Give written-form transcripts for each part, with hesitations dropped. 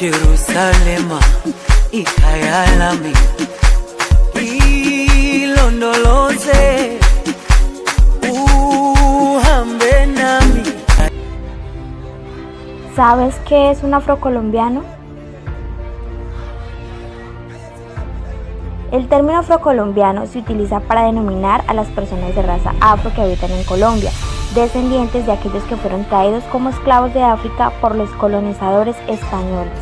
Jerusalema ikhaya lami ilondoloze uhambe nami. ¿Sabes qué es un afrocolombiano? El término afrocolombiano se utiliza para denominar a las personas de raza afro que habitan en Colombia, descendientes de aquellos que fueron traídos como esclavos de África por los colonizadores españoles.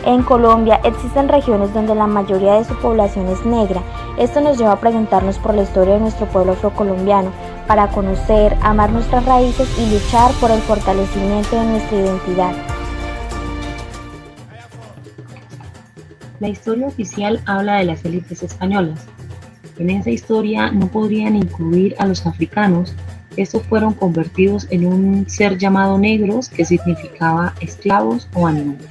En Colombia existen regiones donde la mayoría de su población es negra. Esto nos lleva a preguntarnos por la historia de nuestro pueblo afrocolombiano, para conocer, amar nuestras raíces y luchar por el fortalecimiento de nuestra identidad. La historia oficial habla de las élites españolas. En esa historia no podrían incluir a los africanos. Estos fueron convertidos en un ser llamado negros, que significaba esclavos o animales.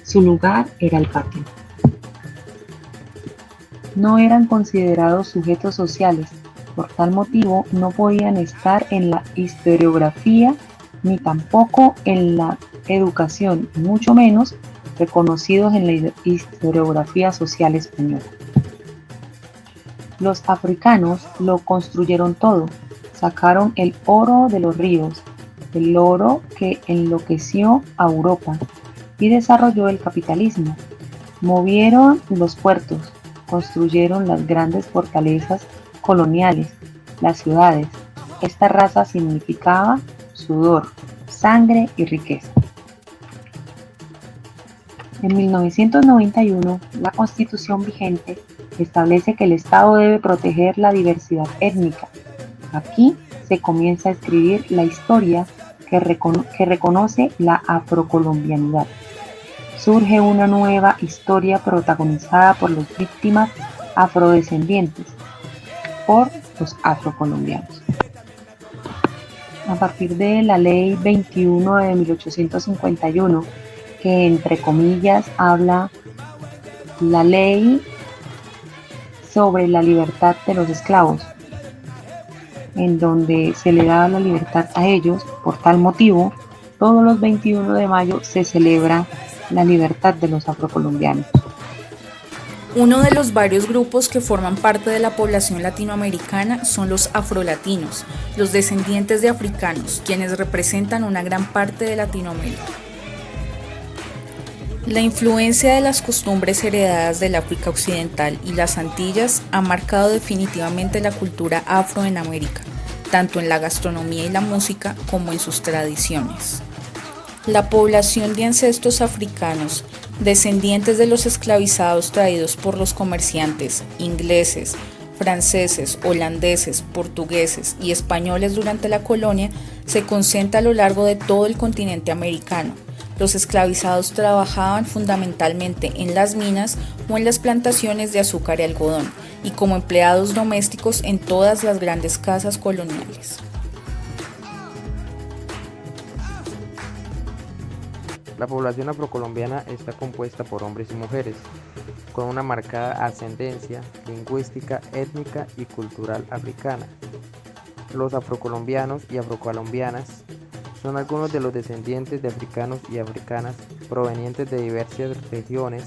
Su lugar era el patio. No eran considerados sujetos sociales. Por tal motivo, no podían estar en la historiografía ni tampoco en la educación, y mucho menos reconocidos en la historiografía social española. Los africanos lo construyeron todo, sacaron el oro de los ríos, el oro que enloqueció a Europa y desarrolló el capitalismo. Movieron los puertos, construyeron las grandes fortalezas coloniales, las ciudades. Esta raza significaba sudor, sangre y riqueza. En 1991, la Constitución vigente establece que el Estado debe proteger la diversidad étnica. Aquí se comienza a escribir la historia que reconoce la afrocolombianidad. Surge una nueva historia protagonizada por las víctimas afrodescendientes, por los afrocolombianos. A partir de la Ley 21 de 1851, que entre comillas habla la ley sobre la libertad de los esclavos, en donde se le daba la libertad a ellos. Por tal motivo, todos los 21 de mayo se celebra la libertad de los afrocolombianos. Uno de los varios grupos que forman parte de la población latinoamericana son los afrolatinos, los descendientes de africanos, quienes representan una gran parte de Latinoamérica. La influencia de las costumbres heredadas del África Occidental y las Antillas ha marcado definitivamente la cultura afro en América, tanto en la gastronomía y la música como en sus tradiciones. La población de ancestros africanos, descendientes de los esclavizados traídos por los comerciantes ingleses, franceses, holandeses, portugueses y españoles durante la colonia, se concentra a lo largo de todo el continente americano. Los esclavizados trabajaban fundamentalmente en las minas o en las plantaciones de azúcar y algodón, y como empleados domésticos en todas las grandes casas coloniales. La población afrocolombiana está compuesta por hombres y mujeres, con una marcada ascendencia lingüística, étnica y cultural africana. Los afrocolombianos y afrocolombianas son algunos de los descendientes de africanos y africanas provenientes de diversas regiones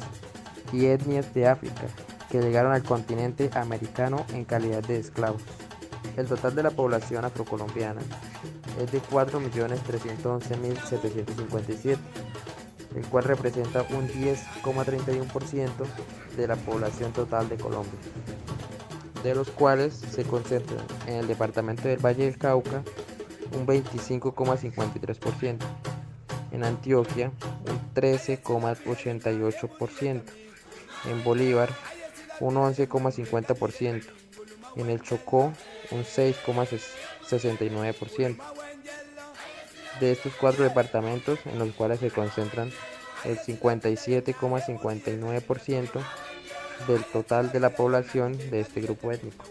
y etnias de África que llegaron al continente americano en calidad de esclavos. El total de la población afrocolombiana es de 4.311.757, el cual representa un 10,31% de la población total de Colombia, de los cuales se concentran en el departamento del Valle del Cauca un 25,53%, en Antioquia un 13,88%, en Bolívar un 11,50%, en el Chocó un 6,69%. De estos 4 departamentos, en los cuales se concentran el 57,59% del total de la población de este grupo étnico.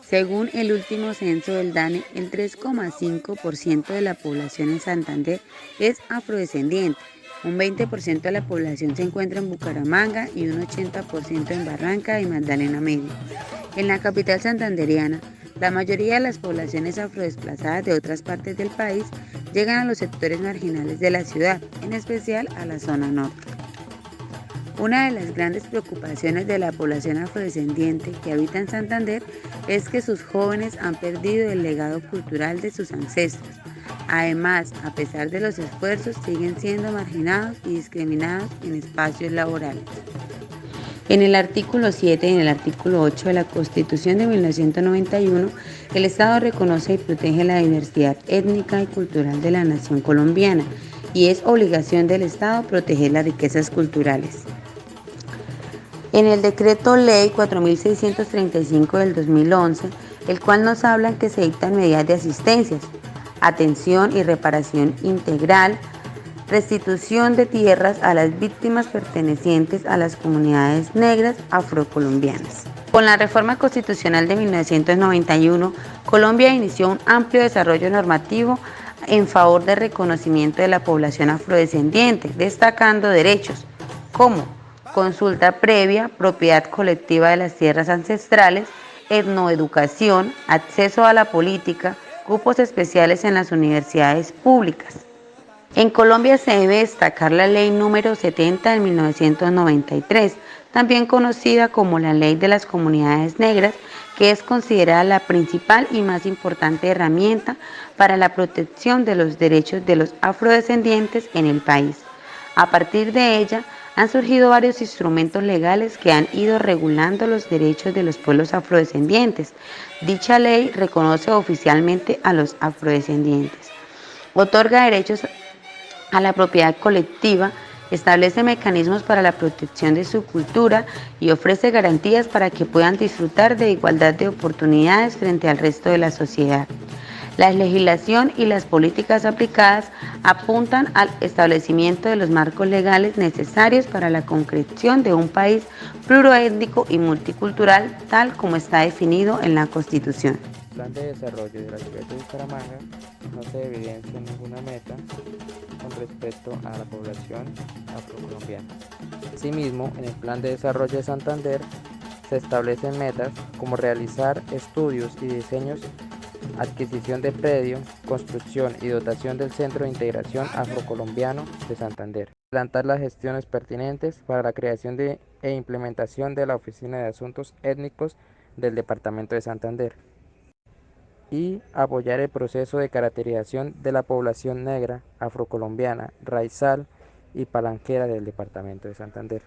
Según el último censo del DANE, el 3,5% de la población en Santander es afrodescendiente, un 20% de la población se encuentra en Bucaramanga y un 80% en Barranca y Magdalena Medio. En la capital santandereana, la mayoría de las poblaciones afrodesplazadas de otras partes del país llegan a los sectores marginales de la ciudad, en especial a la zona norte. Una de las grandes preocupaciones de la población afrodescendiente que habita en Santander es que sus jóvenes han perdido el legado cultural de sus ancestros. Además, a pesar de los esfuerzos, siguen siendo marginados y discriminados en espacios laborales. En el artículo 7 y en el artículo 8 de la Constitución de 1991, el Estado reconoce y protege la diversidad étnica y cultural de la nación colombiana y es obligación del Estado proteger las riquezas culturales. En el decreto ley 4635 del 2011, el cual nos habla que se dictan medidas de asistencia, atención y reparación integral, restitución de tierras a las víctimas pertenecientes a las comunidades negras afrocolombianas. Con la reforma constitucional de 1991, Colombia inició un amplio desarrollo normativo en favor del reconocimiento de la población afrodescendiente, destacando derechos como consulta previa, propiedad colectiva de las tierras ancestrales, etnoeducación, acceso a la política, cupos especiales en las universidades públicas. En Colombia se debe destacar la Ley número 70 de 1993, también conocida como la Ley de las Comunidades Negras, que es considerada la principal y más importante herramienta para la protección de los derechos de los afrodescendientes en el país. A partir de ella, han surgido varios instrumentos legales que han ido regulando los derechos de los pueblos afrodescendientes. Dicha ley reconoce oficialmente a los afrodescendientes, otorga derechos a la propiedad colectiva, establece mecanismos para la protección de su cultura y ofrece garantías para que puedan disfrutar de igualdad de oportunidades frente al resto de la sociedad. La legislación y las políticas aplicadas apuntan al establecimiento de los marcos legales necesarios para la concreción de un país pluriétnico y multicultural, tal como está definido en la Constitución. El plan de desarrollo de la ciudad de Bucaramanga no se evidencia ninguna meta con respecto a la población afrocolombiana. Asimismo, en el plan de desarrollo de Santander se establecen metas como realizar estudios y diseños, adquisición de predio, construcción y dotación del Centro de Integración Afrocolombiano de Santander. Adelantar las gestiones pertinentes para la creación e implementación de la Oficina de Asuntos Étnicos del Departamento de Santander. Y apoyar el proceso de caracterización de la población negra, afrocolombiana, raizal y palanquera del Departamento de Santander.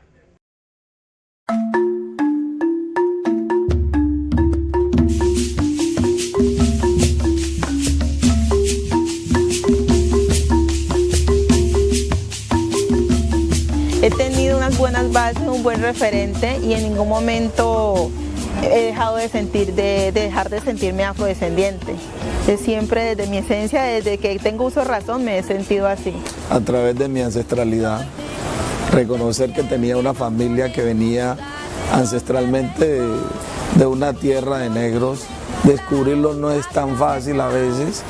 He tenido unas buenas bases, un buen referente y en ningún momento he dejado de dejar de sentirme afrodescendiente. Siempre desde mi esencia, desde que tengo uso de razón, me he sentido así. A través de mi ancestralidad, reconocer que tenía una familia que venía ancestralmente de una tierra de negros. Descubrirlo no es tan fácil a veces,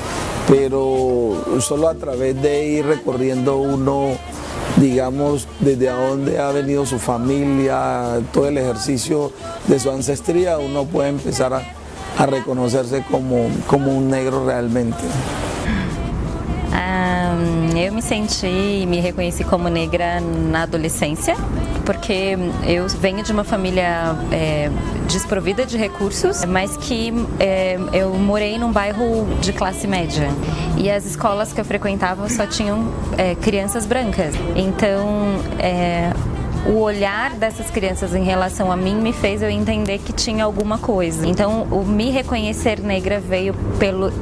pero solo a través de ir recorriendo uno, digamos, desde dónde ha venido su familia, todo el ejercicio de su ancestría, uno puede empezar a reconocerse como un negro realmente. Eu me reconheci como negra na adolescência, porque eu venho de uma família desprovida de recursos, mas que eu morei num bairro de classe média. E as escolas que eu frequentava só tinham crianças brancas. Então, o olhar dessas crianças em relação a mim me fez eu entender que tinha alguma coisa. Então, o me reconhecer negra veio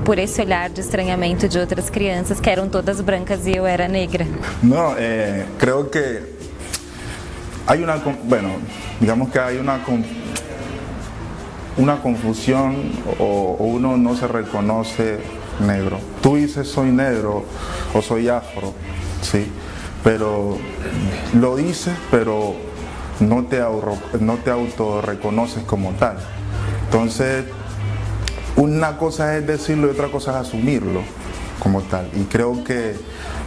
por esse olhar de estranhamento de outras crianças que eram todas brancas e eu era negra. No, creo que hay digamos que hay una confusión o uno no se reconoce negro. Tú dices soy negro o soy afro, ¿sí? Pero lo dices, pero no te autorreconoces como tal. Entonces, una cosa es decirlo y otra cosa es asumirlo como tal. Y creo que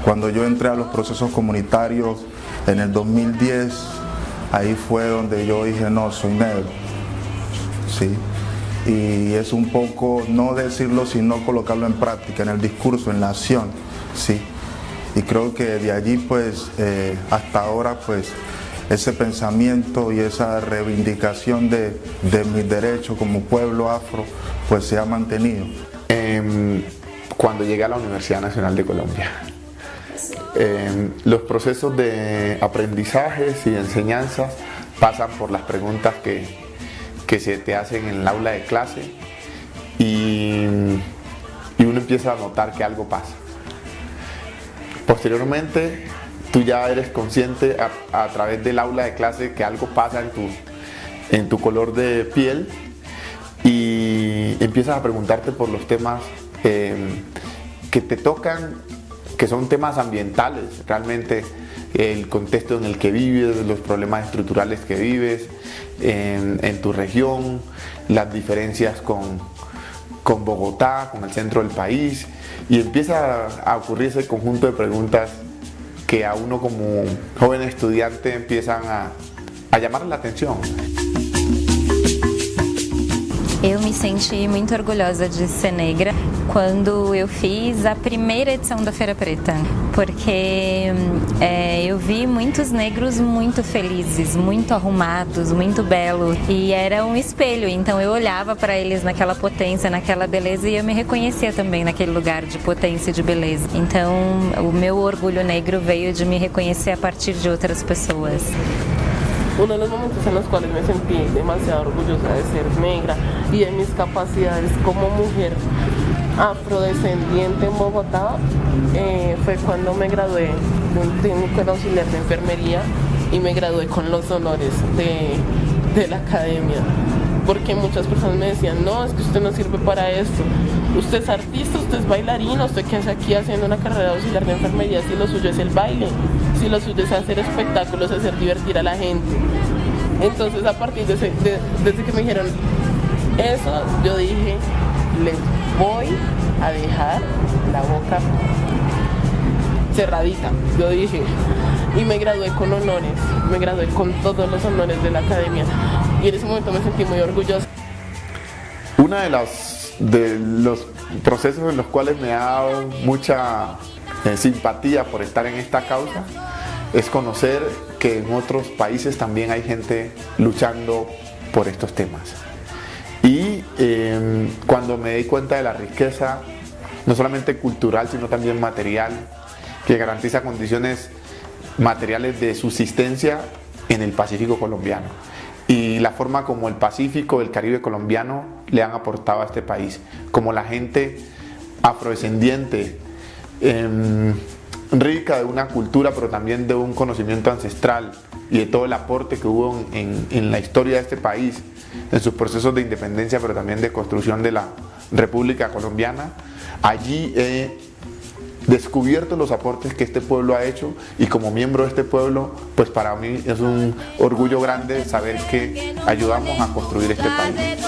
cuando yo entré a los procesos comunitarios en el 2010, ahí fue donde yo dije, no, soy negro, ¿sí? Y es un poco no decirlo, sino colocarlo en práctica, en el discurso, en la acción, ¿sí? Y creo que de allí pues hasta ahora pues ese pensamiento y esa reivindicación de mis derechos como pueblo afro pues se ha mantenido. Cuando llegué a la Universidad Nacional de Colombia, los procesos de aprendizajes y de enseñanza pasan por las preguntas que se te hacen en el aula de clase y uno empieza a notar que algo pasa. Posteriormente, tú ya eres consciente a través del aula de clase que algo pasa en tu color de piel y empiezas a preguntarte por los temas que te tocan, que son temas ambientales, realmente el contexto en el que vives, los problemas estructurales que vives en tu región, las diferencias con Bogotá, con el centro del país, y empieza a ocurrir ese conjunto de preguntas que a uno como joven estudiante empiezan a llamar la atención. Eu me senti muito orgulhosa de ser negra quando eu fiz a primeira edição da Feira Preta, porque eu vi muitos negros muito felizes, muito arrumados, muito belos, e era um espelho, então eu olhava para eles naquela potência, naquela beleza, e eu me reconhecia também naquele lugar de potência e de beleza. Então o meu orgulho negro veio de me reconhecer a partir de outras pessoas. Uno de los momentos en los cuales me sentí demasiado orgullosa de ser negra y de mis capacidades como mujer afrodescendiente en Bogotá fue cuando me gradué de un técnico auxiliar de enfermería y me gradué con los honores de la academia. Porque muchas personas me decían, no, es que usted no sirve para esto, usted es artista, usted es bailarina, usted qué hace aquí haciendo una carrera de auxiliar de enfermería si lo suyo es el baile, si lo suyo es hacer espectáculos, hacer divertir a la gente. Entonces a partir desde que me dijeron eso, yo dije, les voy a dejar la boca cerradita, yo dije, y me gradué con honores, me gradué con todos los honores de la academia y en ese momento me sentí muy orgullosa. Uno de los procesos en los cuales me ha dado mucha simpatía por estar en esta causa es conocer que en otros países también hay gente luchando por estos temas. Y cuando me di cuenta de la riqueza, no solamente cultural, sino también material, que garantiza condiciones materiales de subsistencia en el Pacífico colombiano y la forma como el Pacífico, el Caribe colombiano le han aportado a este país, como la gente afrodescendiente, rica de una cultura pero también de un conocimiento ancestral y de todo el aporte que hubo en la historia de este país, en sus procesos de independencia pero también de construcción de la República Colombiana. Allí he descubierto los aportes que este pueblo ha hecho y como miembro de este pueblo, pues para mí es un orgullo grande saber que ayudamos a construir este país.